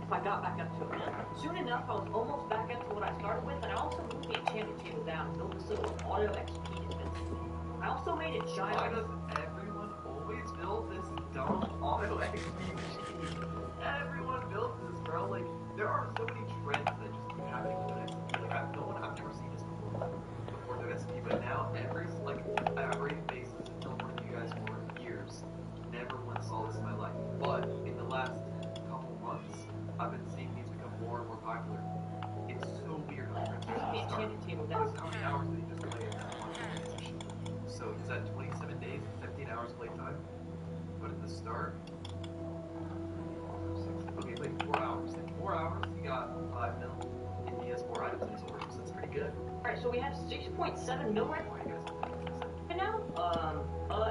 if I got back up to it. Soon enough, I was almost back up to what I started with, and I also moved the enchantment table down and built this little auto XP dispenser. I also made it giant. Why does everyone always build this dumb auto XP machine? Everyone builds this, bro. Like, there are so many trends that just keep happening with an XP. Like, I've never seen this before the XP, but now I've rated bases and teleported you guys for years. Never once saw this in my life. But in the last couple months, I've been seeing these become more and more popular. It's so weird how the trends start. Because how many hours did he just play in that one session? So he's at 27 days and 17 hours playtime. But at the start, okay, he played 4 hours. In 4 hours, he got 5 mil in PS4 items in his orders. That's pretty good. Alright, so we have 6.7 mil right now.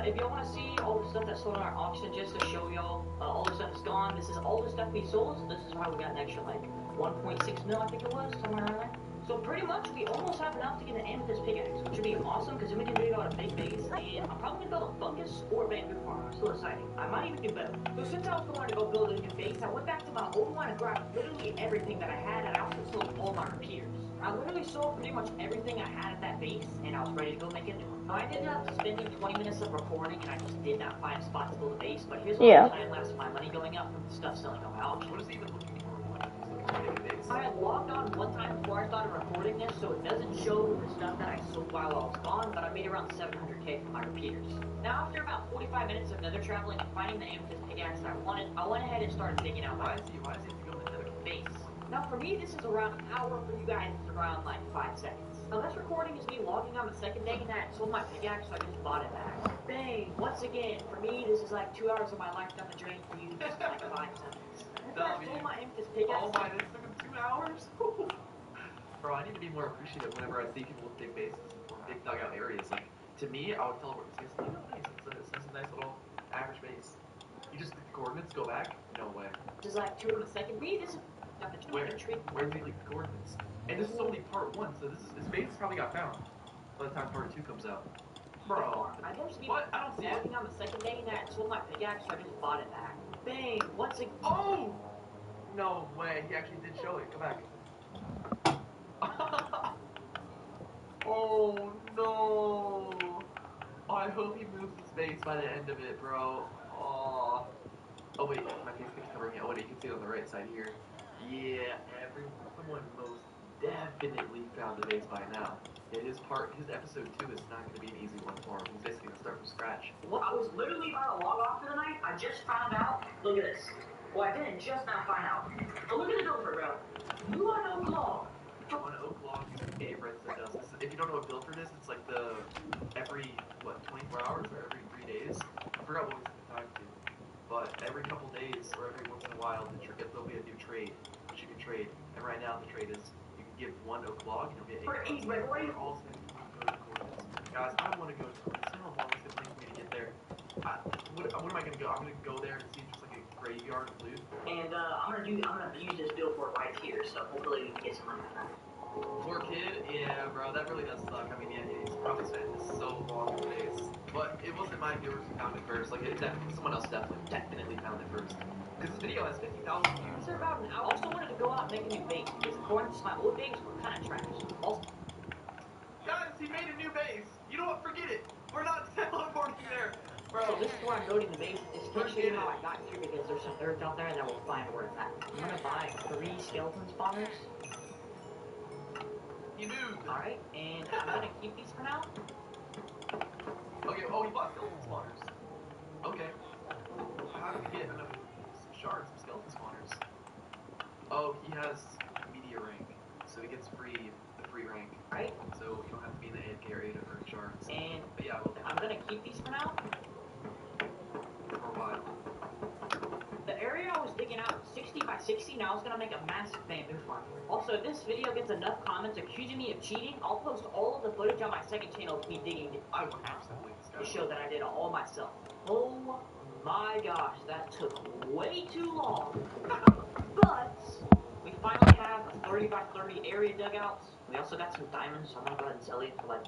If y'all want to see all the stuff that's sold on our auction, just to show y'all all the stuff that's gone, this is all the stuff we sold. So this is how we got an extra like 1.6 mil, I think it was, somewhere around there. So pretty much we almost have enough to get an amethyst pickaxe, which would be awesome because then we can dig out a big base. And I'm probably gonna build a fungus or a bamboo farm. I'm still deciding. I might even do both. So since I was going to go build a new base, I went back to my old one and grabbed literally everything that I had, and I also sold all my repeaters. I literally sold pretty much everything I had at that base, and I was ready to go make a new one. So I ended up spending 20 minutes of recording, and I just did not find a spot to build a base. But here's what time lapse my money going up from the stuff selling on my auction. What is he even looking for when he's looking to make a base? I had logged on one time before I started recording this, so it doesn't show the stuff that I sold while I was gone, but I made around 700k from my repeaters. Now, after about 45 minutes of nether traveling and finding the amethyst pickaxe that I wanted, I went ahead and started digging out Why does he have to go to the nether base? Now, for me, this is around an hour. For you guys, it's around like 5 seconds. Now, this recording is me logging on the second day, and I sold my pickaxe, so I just bought it back. Bang! Once again, for me, this is like 2 hours of my life down the drain. For you, this is like 5 seconds. I sold my amethyst pickaxe. Oh my, this took him 2 hours? Bro, I need to be more appreciative whenever I see people with big bases or big dugout areas. Like, to me, I would teleport this base. You know, nice. It's a nice little average base. You just click the coordinates, go back? No way. This is like 2 in a second. Me, this is Where did he leak the coordinates? And this is only part 1, so this base probably got found by the time part 2 comes out. Bro, what? I don't see it. On the second day, and I sold my pickaxe, so I just bought it back. Bang! Once again. Oh! No way, he actually did show it. Go back. Oh no! Oh, I hope he moves his face by the end of it, bro. Oh. Oh wait, my face keeps covering it. Oh wait, you can see it on the right side here. Yeah, someone most definitely found the base by now. Yeah, his episode 2 is not going to be an easy one for him. He's basically going to start from scratch. Well, I was literally about to log off for the night. I just found out. Look at this. Well, I didn't just now find out. But look at the Builder, bro. You on Oak Log. On Oak Log, he's favorites that does this. If you don't know what Builford is, it's like every 24 hours or every 3 days. I forgot what we set the time to. But every couple days or every once in a while, there'll be a new trade that you can trade. And right now, the trade is you can give 1 Oak Log and you'll get 8 bucks. All coordinates. Guys, I want to go to coordinates. How long is it going to take me to get there? What am I going to go? I'm going to go there and see just like a graveyard of loot. And I'm gonna use this build for right here, so hopefully we can get some money out of that. Poor kid, yeah, bro, that really does suck. I mean, yeah, he's probably spent so long in the base. But it wasn't my viewers who found it first. Like, someone else definitely found it first. Because this video has 50,000 views. After about an hour, I also wanted to go out and make a new base, because according to my old base, we're kind of trash. Also, guys, he made a new base. You know what? Forget it. We're not teleporting there. Bro. So this is where I'm building the base. It's to show you how I got here, because there's some dirt out there and I will find where it's at. I'm gonna buy 3 skeleton spawners. You knew. Alright, and I'm gonna keep these for now. Okay, oh, he bought skeleton spawners. Okay. How do we get enough shards of skeleton spawners? Oh, he has media rank, so he gets the free rank. Right? So you don't have to be in the AFK area to earn shards. And but yeah, I'm gonna keep these for now. For a while. The area I was digging out was 60 by 60, and I was gonna make a massive bamboo farm. Also, if this video gets enough comments accusing me of cheating, I'll post all of the footage on my second channel of me digging I would absolutely to show that I did it all myself. Oh my gosh, that took way too long. But we finally have a 30 by 30 area dugouts. We also got some diamonds, so I'm gonna go ahead and sell it for like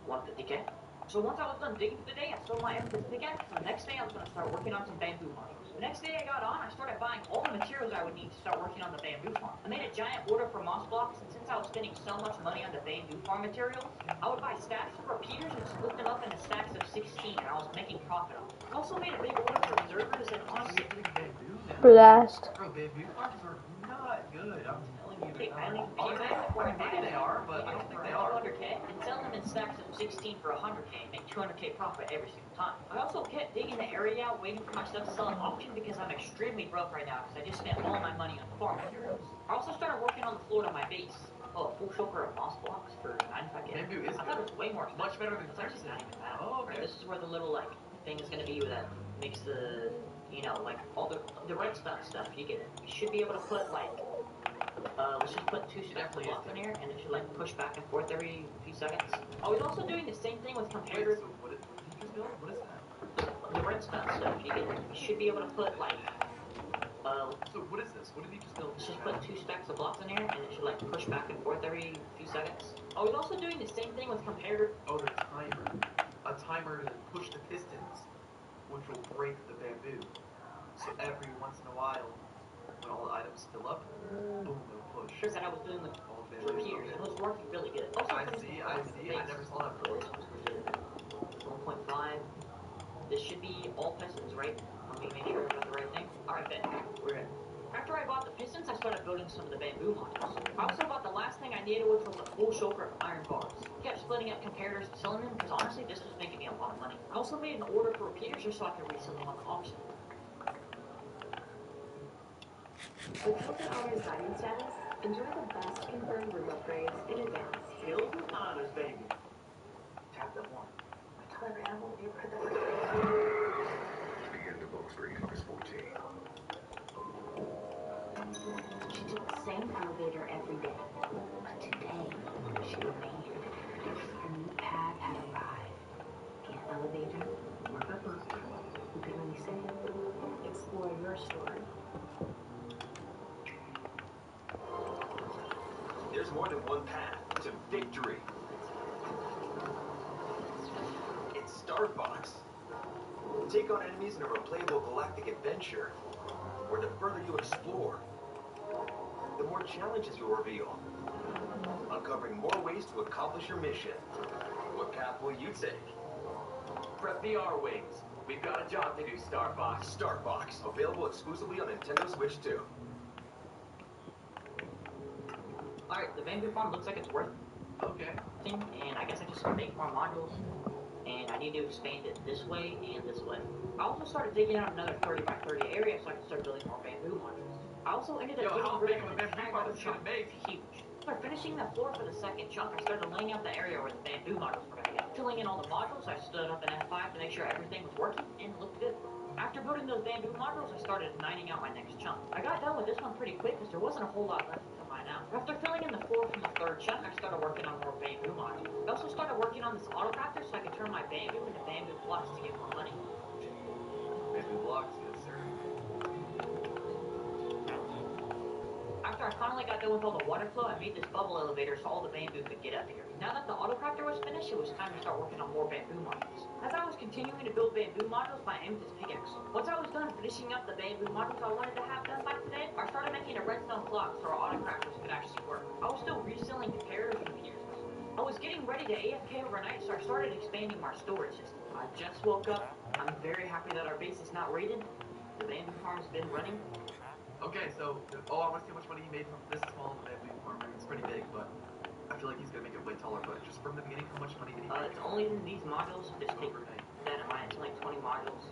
150k. So once I was done digging for the day, I sold my amethyst pickaxe, and the next day I was gonna start working on some bamboo farms. The next day I got on, I started buying buying all the materials I would need to start working on the bamboo farm. I made a giant order for moss blocks, and since I was spending so much money on the bamboo farm materials, I would buy stacks of repeaters and split them up into stacks of 16, and I was making profit on them. I also made a big order for observers, and honestly, bamboo now. Blast. Bro, bamboo farms are not good. I'm telling you, hey, they're I not. only pay back for Maybe they are, but I don't think they are. 200K and sell them in stacks of 16 for 100K and make 200K profit every single time. I also kept digging the area out, waiting for my stuff to sell at auction because I'm extremely broke right now because I just spent all my money on farm materials. I also started working on the floor to my base. Oh, a full choker of moss blocks for 95K. Bamboo is I thought it was way more expensive. much better than It's actually not even bad. Oh, okay. Right, this is where the little like thing is gonna be that makes the, you know, like all the redstone stuff. You get it. You should be able to put like let's just put 2 stacks of blocks in here, and it should like push back and forth every few seconds. I was also doing the same thing with comparator. So what did you just build? What is that? The redstone stuff. You get it. You should be able to put like So what is this? What did you just build? let's just put 2 stacks of blocks in here, and it should like push back and forth every few seconds. I was also doing the same thing with comparator. Oh, the timer. A timer to push the pistons, which will break the bamboo. So every once in a while, when all the items fill up, boom, it'll push. Here's that I was doing with All the bamboo. repeaters, and it was working really good. Also, I see. I never saw that before. 1.5. This should be all pistons, right? Let me make sure I got the right thing. Alright, bet. We're in. After I bought the pistons, I started building some of the bamboo modules. I also bought the last thing I needed, which was a full choker of iron bars. Kept splitting up comparators and selling them, because honestly, this was making me a lot of money. I also made an order for repeaters just so I could resell them on the auction. With Token Honors Diamond status, enjoy the best confirmed room upgrades in advance. Skills with honors, baby. Tap that one. Tell every animal you put them Begin to box 3 times 14. She took the same elevator every day, but today she remained. A new path had arrived. An elevator or a book. Who can really say? Explore your story. There's more than one path to victory. It's Star Fox. Take on enemies in a replayable galactic adventure, where the further you explore, the more challenges you'll reveal, uncovering more ways to accomplish your mission. What path will you take? Prep VR wings. We've got a job to do, Star Fox. Star Fox, available exclusively on Nintendo Switch 2. Alright, the bamboo farm looks like it's worth Okay. it, and I guess I just make more modules, and I need to expand it this way and this way. I also started digging out another 30 by 30 area so I can start building more bamboo modules. I also ended up How getting big rid of of a an bamboo entire farm is it chunk. gonna make? It's huge. After finishing the floor for the second chunk, I started laying out the area where the bamboo modules were going to go. Filling in all the modules, I stood up in F5 to make sure everything was working and looked good. After building those bamboo modules, I started mining out my next chunk. I got done with this one pretty quick because there wasn't a whole lot left to mine out. After filling in the floor from the third chunk, I started working on more bamboo modules. I also started working on this autocopter so I could turn my bamboo into bamboo blocks to get more money. Bamboo blocks, yes, sir. After I finally got done with all the water flow, I made this bubble elevator so all the bamboo could get up here. Now that the autocopter was finished, it was time to start working on more bamboo modules. As I was continuing to build bamboo modules, my amethyst pickaxe. Once I was done finishing up the bamboo modules I wanted to have done by today, I started making a redstone clock so our autocrafters could actually work. I was still reselling comparators and repeaters. I was getting ready to AFK overnight, so I started expanding my storage system. I just woke up. I'm very happy that our base is not raided. The bamboo farm's been running. Okay, so, I want to see how much money you made from this small of a bamboo farm. I mean, it's pretty big, but I feel like he's gonna make it way taller. But just from the beginning, how much money did he make? It's only in these modules. Just take Overnight. that in mind. It's only 20 modules.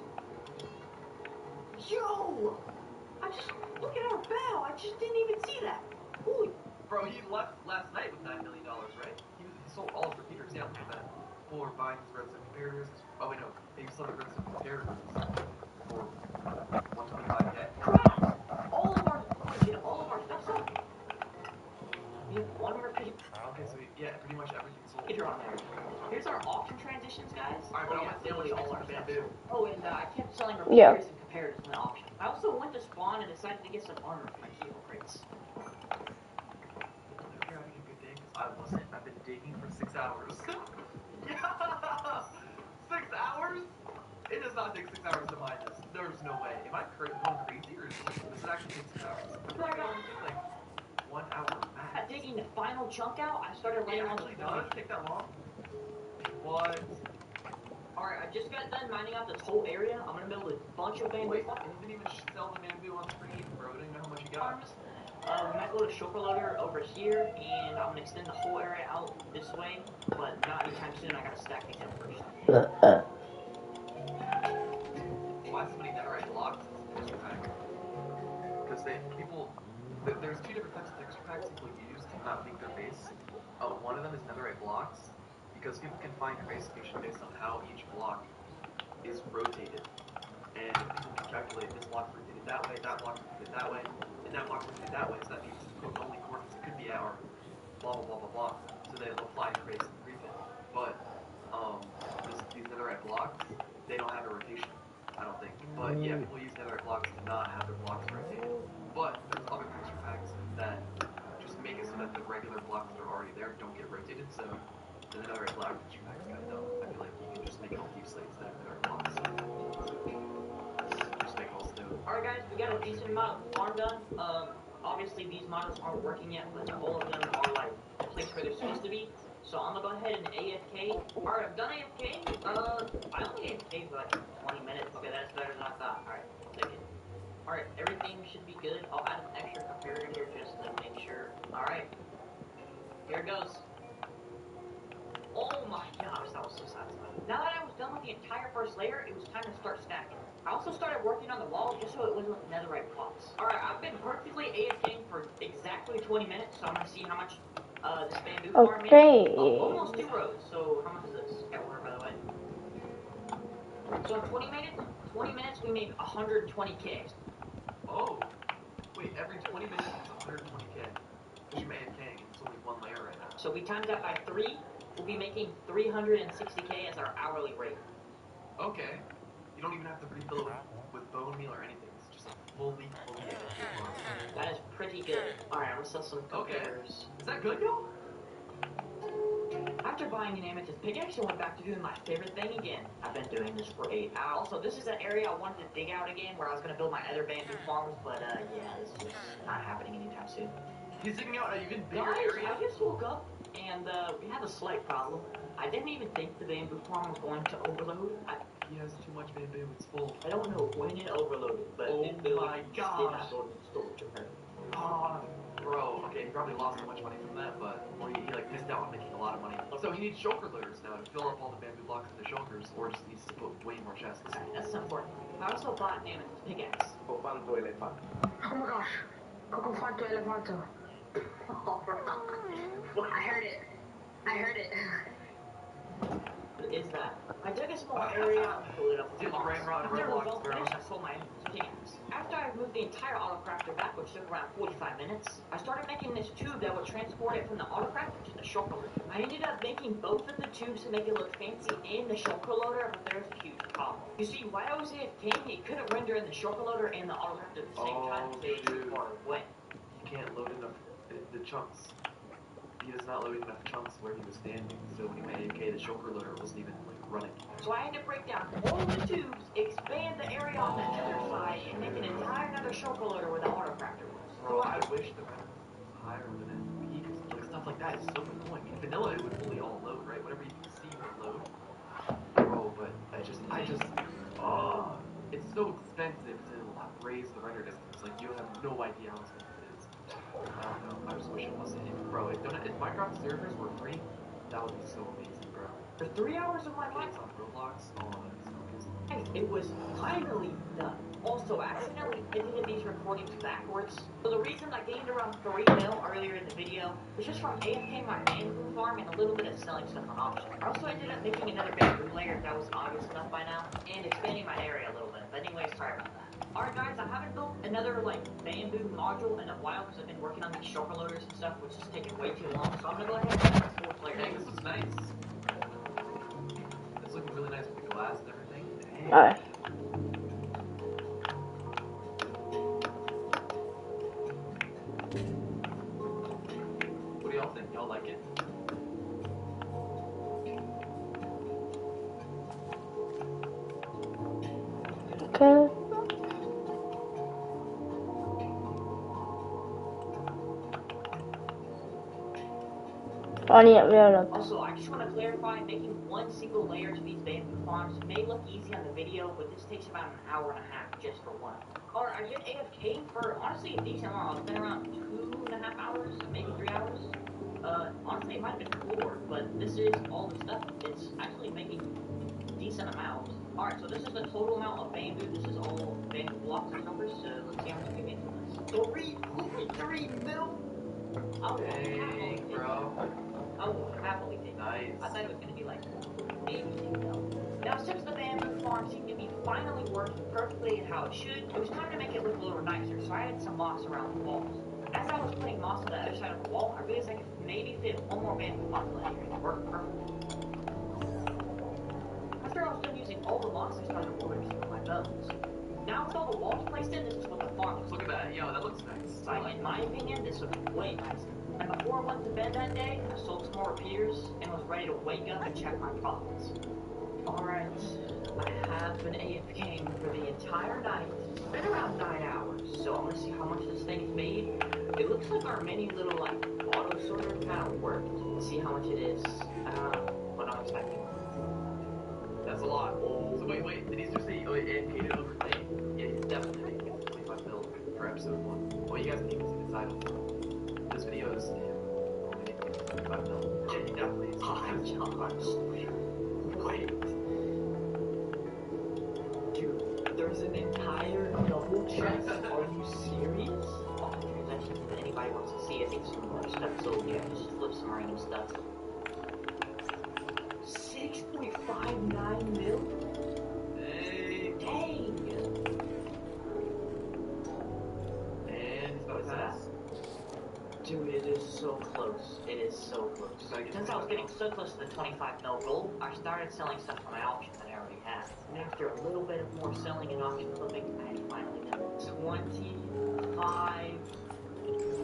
Yo! Look at our bow. I just didn't even see that. Holy. Bro, he left last night with $9 million, right? He sold all his repeaters. Yeah, look at that. For buying his redstone comparators. Oh wait, no, he sold the redstone comparators for 125K. Crap! All of our stuff sold. We have one repeat. Okay, so yeah, pretty much everything sold. Get her on there. Here's our auction transitions, guys. Alright, but I Oh, want to see how much nearly you all made our from stuff. bamboo. Oh, and I kept selling Yeah. repeaters and comparators in the auction. I also went to spawn and decided to get some armor for my keyhole crates. I hope you're having a good day, because I wasn't. I've been digging for 6 hours. Yeah! 6 hours? It does not take 6 hours to mine this. There's no way. Am I going crazy, or is this actually takes 2 hours. I feel Like, like it only takes like 1 hour max. at digging the final chunk out, I started It laying on actually does take that long? What? Alright, I just got done mining out this whole area. I'm gonna build a bunch of bamboo Wait, farms. you didn't even sell the bamboo on screen, bro. I didn't know how much you got. We might load a shulker loader over here, and I'm gonna extend the whole area out this way, but not anytime soon. I gotta stack these out first. Why so many netherite blocks in texture packs? Because there's 2 different types of texture packs people use to not leak their base. One of them is netherite blocks, because people can find your base location based on how each block is rotated. And people can calculate this block's rotated that way, that block's rotated that way, and that block's rotated that way, so that means the only coordinates it could be at are blah blah blah blah blah. So they'll fly your base and creep it. But these netherite blocks, they don't have a rotation, I don't think. But yeah, people use netherite blocks to not have their blocks rotated. But there's other texture packs that just make it so that the regular blocks that are already there don't get rotated. So the netherite block texture pack is kind of dumb. I feel like you can just make all deep slate instead of netherite blocks. Just make all stone. Alright guys, we got a decent amount of farm done. Obviously these models aren't working yet, but all of them are like the place where they're supposed to be. So I'm gonna go ahead and AFK. Alright, I've done AFK. I only AFK for like 20 minutes. Okay, that's better than I thought. Alright, I'll take it. Alright, everything should be good. I'll add an extra comparator here just to make sure. Alright, here it goes. Oh my gosh, that was so satisfying. Now that I was done with the entire first layer, it was time to start stacking. I also started working on the wall just so it wasn't netherite blocks. Alright, I've been perfectly AFKing for exactly 20 minutes, so I'm gonna see how much this bamboo farm makes. Almost 2 rows, so how much is this? Got water, by the way. So in 20 minutes we made 120k. Oh, wait, every 20 minutes is 120k. Because you're AFKing and it's only 1 layer right now. So we times that by 3, we'll be making 360k as our hourly rate. Okay. You don't even have to refill it with bone meal or anything. It's just a fully AFK farm. That is pretty good. Alright, I'm gonna sell some comparators. Is that good, yo? After buying an amethyst pickaxe, I went back to doing my favorite thing again. I've been doing this for 8 hours. Also, this is an area I wanted to dig out again where I was gonna build my other bamboo farms, but yeah, this is not happening anytime soon. He's digging out an even bigger Guys, area? I just woke up and we have a slight problem. I didn't even think the bamboo farm was going to overload. He has too much bamboo, it's full. I don't know when it overloaded, but Oh it my gosh. storage apparently. Oh, bro. Okay, he probably lost so much money from that, but he like missed out on making a lot of money. So he needs shulker loaders now to fill up all the bamboo blocks in the shulkers, or just needs to put way more chests. Okay, that's important. I also bought an amethyst pickaxe. Oh my gosh. Coco Fanto Elefanto. I heard it. I heard it. Is that I dug a small area and filled it up with Did blocks. brain rot and After it was Roblox, all bro. finished, I sold my pickaxe. After I moved the entire autocrafter back, which took around 45 minutes, I started making this tube that would transport it from the autocrafter to the shulker loader. I ended up making both of the tubes to make it look fancy in the shulker loader, but there's a huge problem. You see, while I was AFKing, it couldn't render in the shulker loader and the autocrafter at the same time because they were too far away. He can't load enough the chunks. He is not loading enough chunks where he was standing, so when he went AFK, the shulker loader wasn't even like running. So I had to break down all the tubes, expand the area on the nether side, and make an entire nether shulker loader where the autocrafter was. Bro, I wish the render was higher than MVP, because like stuff like that is so annoying. In vanilla, it would fully all load, right? Whatever you can see would load. Bro, but it's so expensive to raise the render distance. Like, you have no idea how expensive it is. I don't know. I just wish it wasn't. Bro, if Minecraft servers were free, that would be so amazing, bro. For 3 hours of my life, It's on Roblox. Oh, that'd be so amazing. it was finally done. Also, I accidentally edited these recordings backwards. So the reason I gained around 3 mil earlier in the video was just from AFK my bamboo farm and a little bit of selling stuff on auction. I also ended up making another bamboo layer that was obvious enough by now, and expanding my area a little bit. But anyways, sorry about that. Alright guys, I haven't built another like bamboo module in a while because I've been working on these shulker loaders and stuff, which is taking way too long. So I'm gonna go ahead and add a 4th layer. Dang, this looks nice. It's looking really nice with the glass and everything. Dang. Alright. What do y'all think? Y'all like it? Okay. Oynayamıyorum. Also, I just want to clarify, making one single layer to these bamboo farms may look easy on the video, but this takes about an hour and a half just for one. Alright, I've been AFK for, honestly, a decent amount. It's been around 2.5 hours, maybe 3 hours. Honestly, it might have been 4, but this is all the stuff. It's actually making decent amount. Alright, so this is the total amount of bamboo. This is all bamboo blocks and numbers, so let's see how much we make from this. 3 mil? I will happily Dang, take bro. that. I will happily take that. Nice. I thought it was going to be like maybe 2 mil. Now, since the bamboo farm seemed to be finally working perfectly and how it should, it was time to make it look a little nicer, so I added some moss around the walls. As I was putting moss on the other side of the wall, I realized I could maybe fit one more bamboo module in here and it worked perfectly. After I was done using all the moss, I started ordering some of my bones. Now with all the walls placed in, this is what the farm looks Look like. at that. Yo, that looks nice. Like, in my opinion, this looks way nicer. And before I went to bed that day, I sold some more repeaters and was ready to wake up and check my profits. Alright, I have been AFKing for the entire night. It's been around 9 hours, so I'm gonna see how much this thing's made. It looks like our mini little, like, auto sorter kind of worked. Let's see how much it is. I don't know what I'm expecting. That's a lot. So wait, did he just say AFK it overnight? Yeah, he's definitely making 25 mil for episode 1. Well, you guys can even see the title. This video is him only making 25 mil. Yeah, he definitely is. Hi, Josh. Wait. Dude, there's an entire double chest. Are you serious? All the transactions, if anybody wants to see, I think some more stuff sold. Yeah, just flip some random stuff. 6.59 mil? Hey. Dang! And he's about to pass. Dude, it is so close. It is so close. Since I was getting so close to the 25 mil goal, I started selling stuff from my auction that I already had. And after a little bit of more selling and auction flipping, I finally done it. 25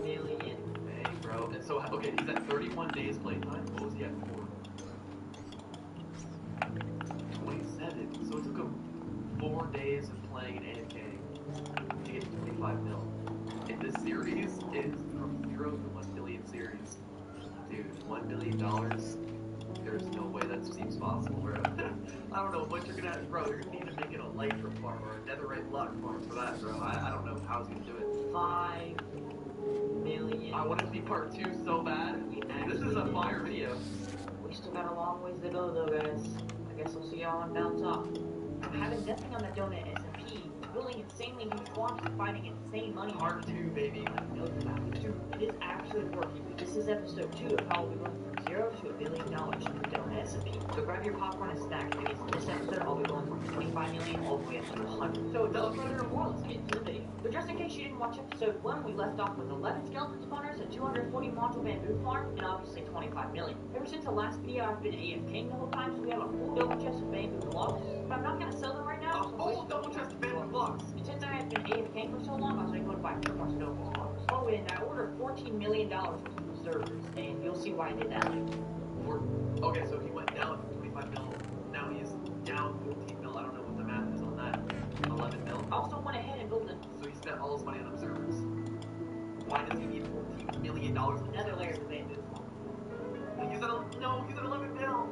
million. Hey, bro. And so, okay, he's at 31 days playtime. What was he at before? 27. So it took him 4 days of playing in AFK to get to 25 mil. And this series is from 0 to 1 billion series. Dude, $1 billion. There's no way that seems possible, bro. I don't know what you're gonna have, bro. You're gonna need to make it a Lycra farm or a netherite block farm for that, bro. I don't know how he's gonna do it. 5 million. I want it to be part 2 so bad. This is a fire video. We still got a long ways to go though, guys. I guess I'll see y'all on down top. Having nothing on the donut SMP, building insanely huge farms and finding insane money. Part 2, baby. Dude, it is actually working. This is episode 2 of how we went from 0 to $1 billion in the donut SMP. So grab your popcorn and snack, because in this episode I'll be going from 25 million all the way up to 100. So without further ado, let's get into the video. But just in case you didn't watch episode 1, we left off with 11 skeleton spawners, a 240 module bamboo farm, and obviously 25 million. Ever since the last video, I've been AFKing the whole time, so we have a full double chest of bamboo blocks. But I'm not gonna sell them right now. A full double chest of bamboo blocks. Since I have been AFKing for so long, I was able to buy 2 more skeleton spawners. Oh, and I ordered $14 million worth of servers, and you'll see why I did that later. Okay, so he went down 25 mil. Now he's down 14 mil. I don't know what the math is on that. 11 mil. I also went ahead and built So he spent all his money on observers. Why does he need $14 million? another layer of bamboo. He's at 11 mil.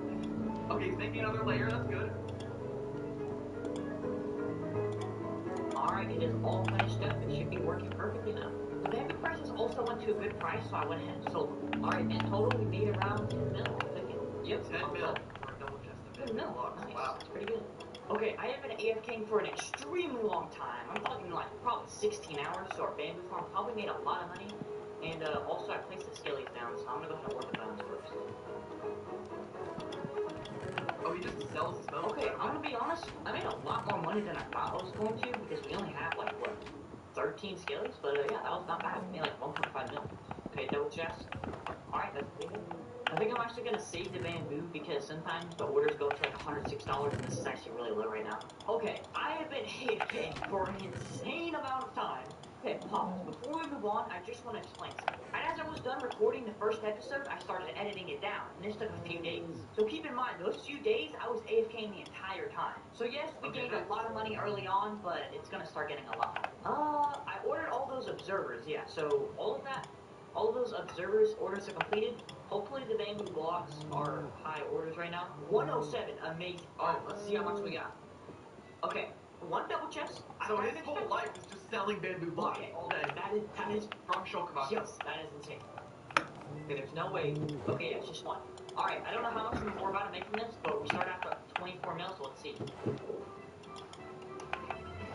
Okay, he's making another layer. That's good. Alright, it is all finished up. It should be working perfectly now. The bamboo prices also went to a good price, so I went ahead and sold them. Alright, in total we made around 10 mil. I'm thinking, yep, 10 mil for a double chest of 10 bamboo mil. blocks. Nice. Wow. That's pretty good. Okay, I have been AFKing for an extremely long time. I'm talking like probably 16 hours, so our bamboo farm probably made a lot of money. And also I placed the skellies down, so I'm gonna go ahead and work the bones first. Oh, he just sells his bones. Okay, I'm gonna be honest, I made a lot more money than I thought I was going to, because we only have like, what, 13 skellies? But yeah, that was not bad. We made like 1.5 mil. Okay, double chest. Alright, that's pretty good. I think I'm actually gonna save the bamboo because sometimes the orders go to like $106 and this is actually really low right now. Okay, I have been AFKing for an insane amount of time. Okay, pause. Before we move on, I just want to explain something. And as I was done recording the first episode, I started editing it down, and this took a few days. So keep in mind, those few days, I was AFKing the entire time. So yes, we gained a lot of money early on, but it's gonna start getting a lot more. I ordered all those observers, yeah, so all of that All of those observers orders are completed. Hopefully the bamboo blocks are high orders right now. 107, amazing. Alright, let's see how much we got. Okay, one double chest. So his whole life is just selling bamboo blocks all day. That is From Shokumachi. yes, that is insane. Okay, there's no way. Okay, yeah, it's just one. Alright, I don't know how much we're about to make from this, but we start off at 24 mil, so let's see.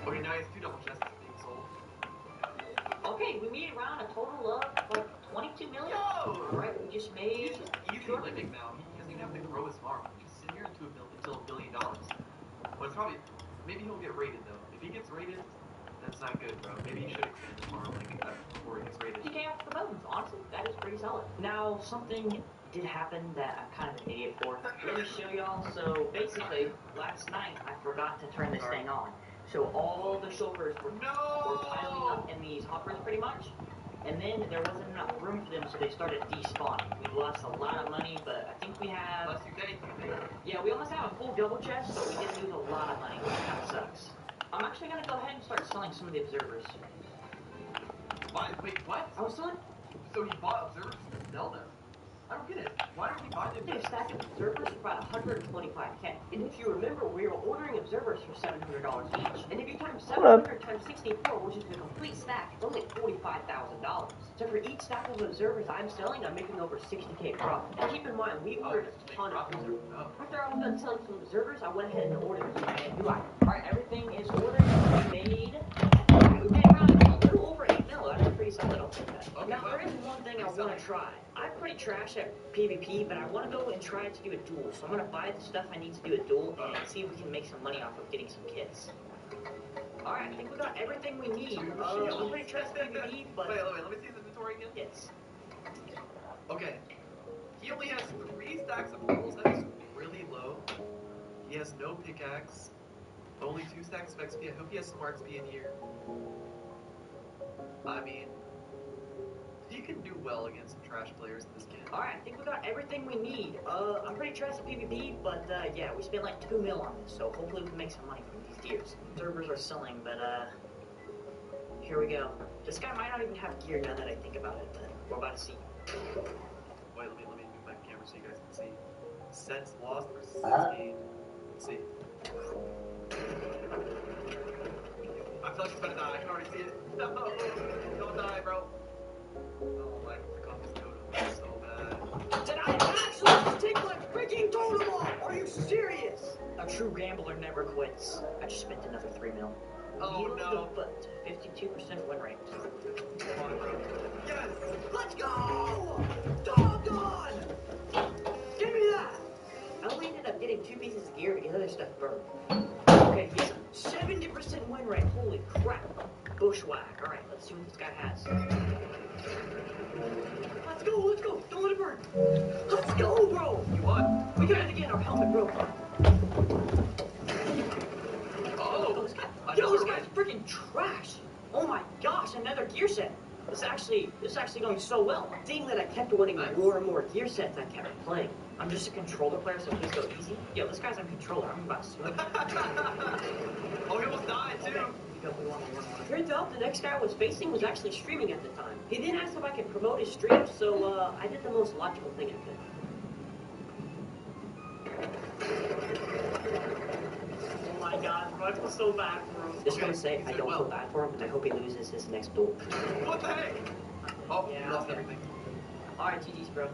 Okay, now he has 2 double chests being sold. Okay, we made around a total of like 22 million. Yo! Alright, we just He's made. just easy living now. He doesn't even have to grow his farm. Just sit here until $1 billion. Well, it's probably, maybe he'll get rated though. If he gets rated, that's not good, bro. Maybe he should expand his farm like before he gets rated. He came off the bones. Honestly, that is pretty solid. Now, something did happen that I'm kind of an idiot for. Let me show y'all. So basically, last night I forgot to turn this thing on. So all the chauffeurs were piling up in these hoppers pretty much. And then there wasn't enough room for them, so they started despawning. We lost a lot of money, but I think we have... Unless you take it. Yeah, we almost have a full double chest, but we did lose a lot of money, which kind of sucks. I'm actually going to go ahead and start selling some of the observers. Wait, what? I was selling... So he bought observers to sell them? I don't get it. Why did he buy them? Did a stack of observers for about 125k. And if you remember, we were ordering observers for $700 each. And if you times 700 times 64, which is the complete stack, it's only $45,000. So for each stack of observers I'm selling, I'm making over 60k profit. And keep in mind, we ordered a ton of observers. After I was done selling some observers, I went ahead and ordered some new items. Alright, everything is ordered. We made around a little over 8 mil. That's pretty solid. I'll take that. Okay, Now, there is one thing I want to try. I'm pretty trash at PvP, but I want to go and try to do a duel. So I'm going to buy the stuff I need to do a duel and see if we can make some money off of getting some kits. Alright, I think we got everything we need. I'm pretty trash at PvP, but... Wait, let me see his inventory again. Yes. Okay. He only has 3 stacks of pearls. That is really low. He has no pickaxe. Only 2 stacks of XP. I hope he has some more XP in here. I mean, he can do well against some trash players in this game. Alright, I think we got everything we need. I'm pretty trash at PvP, but yeah, we spent like 2 mil on this, so hopefully we can make some money from these gears. Servers are selling, but here we go. This guy might not even have gear now that I think about it, but we're about to see. Wait, let me move my camera so you guys can see. Sets lost versus sets gained. Let's see. I feel like he's gonna die. I can already see it. No, don't die, bro. Oh my, click on this totem. It's so bad. Did I actually take my freaking totem off? Are you serious? A true gambler never quits. I just spent another 3 mil. Oh Yield no. the foot. 52% win rate. Come on, bro. Yes! Let's go! Doggone! Give me that! I only ended up getting 2 pieces of gear, but the other stuff burned. Okay, yes. 70% win rate. Holy crap. Bushwhack. Alright, let's see what this guy has. Let's go! Don't let it burn! Let's go, bro! You won. We got it again, our helmet broke. Oh! Yo, this guy's freaking trash! Oh my gosh, another gear set! This is actually going so well. Seeing that I kept winning more and more gear sets, I kept playing. I'm just a controller player, so please go easy. Yo, this guy's on controller. I'm about to swim. Oh, he almost died too. Okay. Turns out the next guy I was facing was actually streaming at the time. He then asked if I could promote his stream, so I did the most logical thing I could. Oh my god, bro, I feel so bad for him. Just want to say, I don't feel bad for him, and I hope he loses his next duel. What the heck? Oh, Yeah, you lost okay. everything. Alright, GG's, bro.